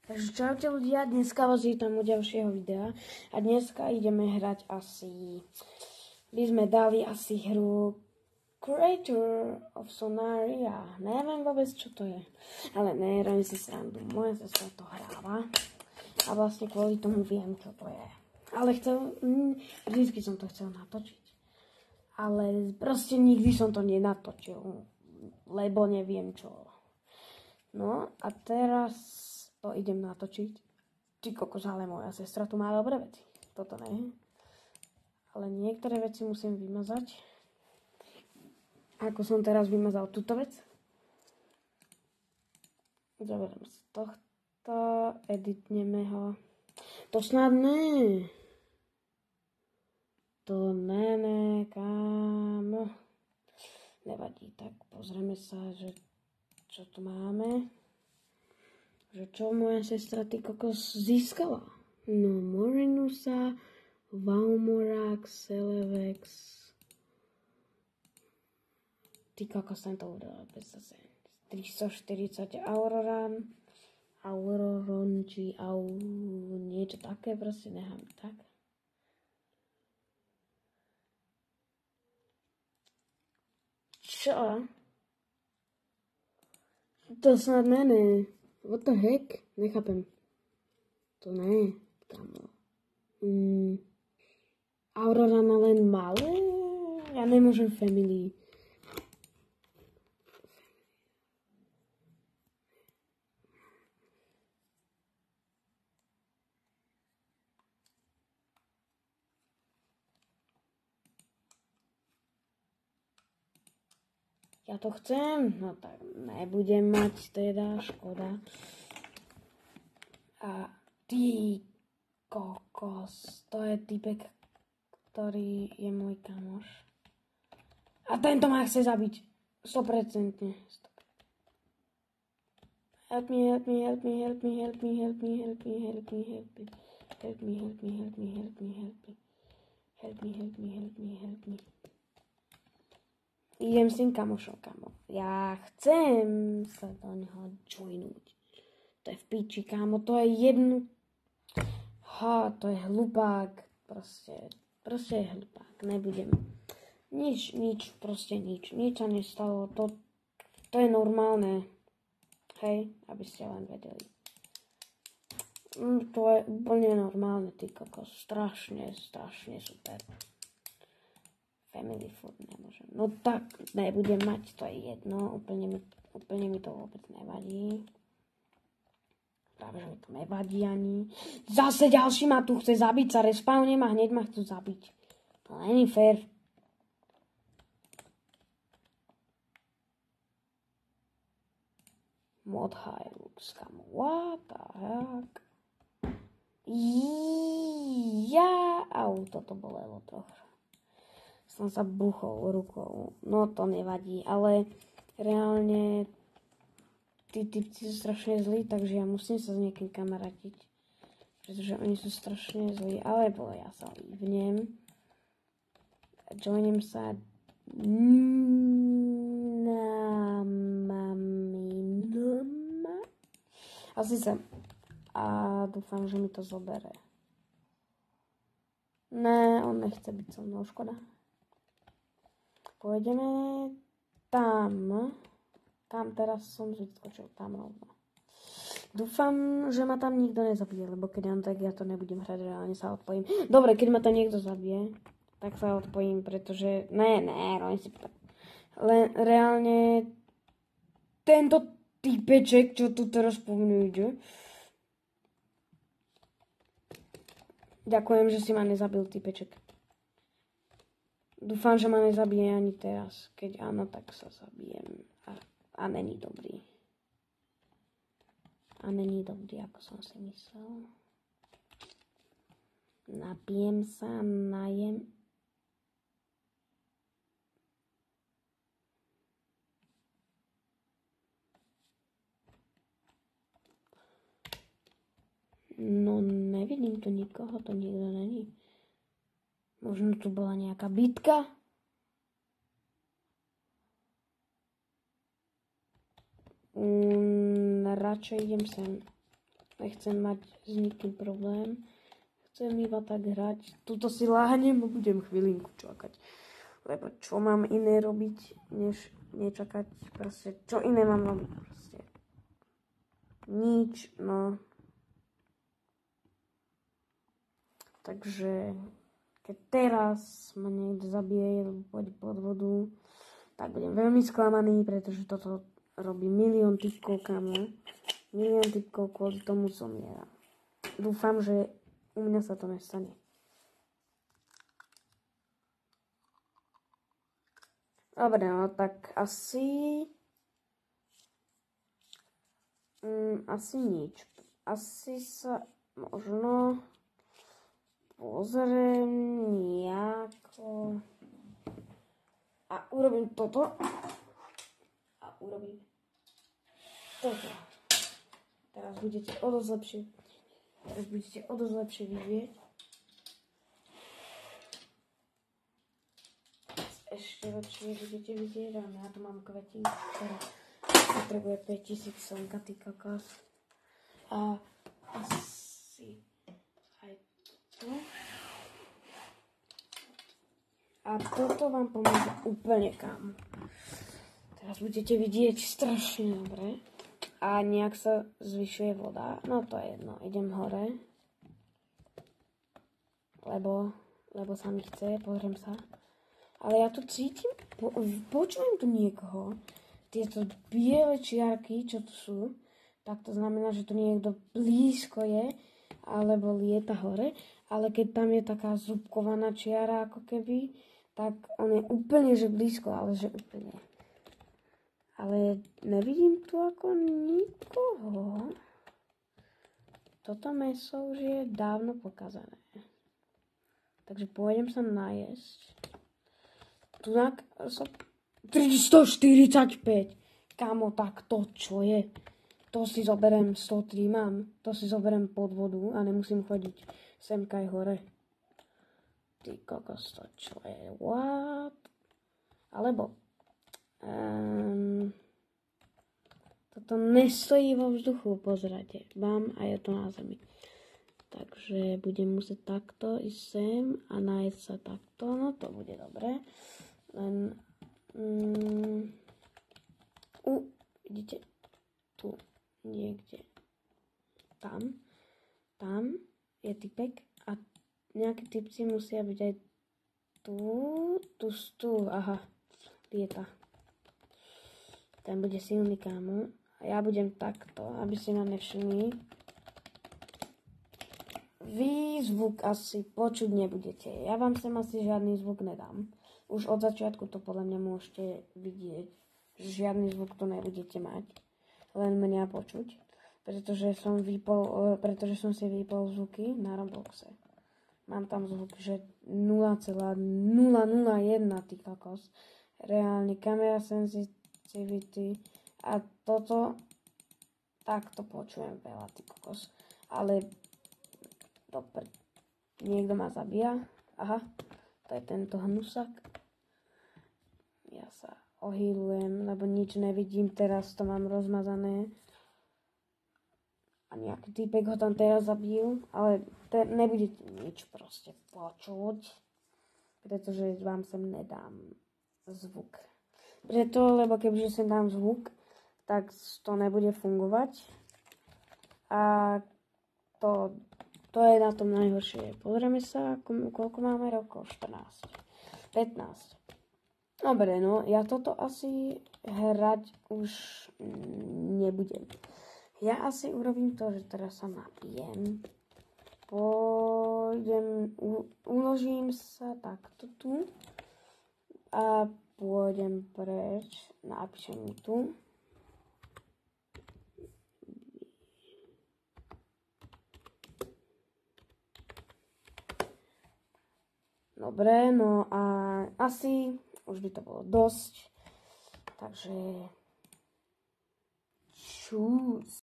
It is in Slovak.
Takže čaute ľudia, dneska vás vítam u ďalšieho videa a dneska ideme hrať by sme dali hru Creator of Sonaria. Neviem vôbec čo to je, ale nerobím si srandu, moja sestra to hráva a vlastne kvôli tomu viem čo to je. Ale vždycky som to chcel natočiť, ale proste nikdy som to nenatočil, lebo neviem čo. No a teraz to idem natočiť. Ty kokos, ale moja sestra tu má dobré veci. Toto ne. Ale niektoré veci musím vymazať. Ako som teraz vymazal túto vec. Zoberiem z tohto. Editneme ho. To snad ne. To ne, kámo. Nevadí, tak pozrieme sa, že čo tu máme. Že čo moja sestra ty kokos získala? No, Morinusa, Vaumorax, Celevex. Ty kokos, tento udala bez zase. 340 Auroran, či niečo také, proste nechám tak. Čo? To snad ne. What the heck? Nechápem. To ne, kamo. Aurorana len malé? Ja nemôžem family. Ja to chcem, no tak nebudem mať teda, škoda. A ty kokos, to je typek, ktorý je môj kamoš. A tento ma chce zabiť, 100%. Help me. Idem s tým kamošom, kamo. Ja chcem sa do neho joinúť. To je v piči, kámo. To je to je hlupák. Proste je hlupák. Nebudem. Nič. Nič sa nestalo. To je normálne. Hej, aby ste len vedeli. To je úplne normálne, ty kokos. Strašne super. Family food nemôžem. No tak, nebudem mať, to je jedno. Úplne mi to vôbec nevadí. Práve, že mi to nevadí ani. Zase ďalší ma tu chce zabiť, sa respawnem a hneď ma chcú zabiť. To není fér. Mod Hilux, kamo. What the heck? Toto bolelo trochu. Som sa buchol rukou. No to nevadí, ale reálne tí typci sú strašne zlí, takže ja musím sa s niekým kamarátiť. Pretože oni sú strašne zlí, alebo ja sa líbnem. Joinem sa asi sem. A dúfam, že mi to zobere. Ne, on nechce byť so mnou, škoda. Pôjdeme tam. Tam teraz som vyskočil tam rovno. Dúfam, že ma tam nikto nezabije, lebo keď on, tak ja to nebudem hrať, reálne sa odpojím. Dobre, keď ma tam niekto zabije, tak sa odpojím, pretože... Ne, robím si... Len reálne... Tento typeček, čo tu teraz povnúť. Ďakujem, že si ma nezabil, typeček. Dúfam, že ma nezabije ani teraz. Keď áno, tak sa zabijem. A není dobrý. Ako som si myslel. Napijem sa, najem. No, nevidím tu nikoho, to nikto není. Možno tu bola nejaká bitka. Radšej idem sem. Nechcem mať s nikým problém. Chcem iba tak hrať. Tuto si láhnem a budem chvíľinku čakať. Lebo čo mám iné robiť, než nečakať. Proste, čo iné mám robiť? Proste. Nič, no. Takže, keď teraz ma niekto zabije, alebo pôjde pod vodu, tak budem veľmi sklamaný, pretože toto robí milión typkov, kamo. Milión typkov kvôli tomu zomiera. Dúfam, že u mňa sa to nestane. Dobre, no tak asi nič. Asi sa možno pozriem nejako a urobím toto a urobím toto. Teraz budete o dosť lepšie vidieť. Ešte lepšie budete vidieť, a ja tu mám kvetinku, ktorá potrebuje 5000 slnka, ty kokos. A asi aj toto. A toto vám pomôže úplne kam. Teraz budete vidieť strašne dobre. A nejak sa zvyšuje voda. No to je jedno, idem hore. Lebo sa mi chce, pozriem sa. Ale ja tu cítim, počujem tu niekoho. Tieto biele čiarky, čo tu sú, tak to znamená, že tu niekto blízko je, alebo lieta hore. Ale keď tam je taká zúbkovaná čiara, ako keby, tak on je úplne, že blízko, ale že úplne. Ale nevidím tu ako nikoho. Toto mäso už je dávno pokazané. Takže pôjdem sa najesť. Tunak som 345. Kámo, tak to čo je? To si zoberiem, 103 mám. To si zoberiem pod vodu a nemusím chodiť semka aj hore. Ty kokos, to čo je? What? Alebo toto nestojí vo vzduchu, pozrite. Bam, a je to na zemi. Takže budem musieť takto ísť sem a nájsť sa takto. No to bude dobre. Len vidíte? Tu niekde. Tam je typek a nejakí typci musia byť aj tu, aha, lieta. Ten bude silný, kámo. A ja budem takto, aby ste ma nevšimli. Vy zvuk asi počuť nebudete. Ja vám sem asi žiadny zvuk nedám. Už od začiatku to podľa mňa môžete vidieť, že žiadny zvuk tu nebudete mať. Len mňa počuť. Pretože som si vypol zvuky na Robloxe. Mám tam zvuk, že 0,001, ty kokos. Reálne kamera sensitivity a toto takto počujem veľa, ty kokos. Ale niekto ma zabíja. Aha, to je tento hnusak. Ja sa ohýlujem, lebo nič nevidím, teraz to mám rozmazané. A nejaký týpek ho tam teraz zabil, ale nebudete nič proste počuť, pretože vám sem nedám zvuk. Lebo kebyže sem dám zvuk, tak to nebude fungovať. A to je na tom najhoršie. Pozrieme sa, koľko máme rokov. 14. 15. Dobre, no, ja toto asi hrať už nebudem. Ja asi urobím to, že teraz sa napijem. Uložím sa takto tu. A pôjdem preč. Napíšem mu tu. Dobre, no a asi už by to bolo dosť. Takže čus.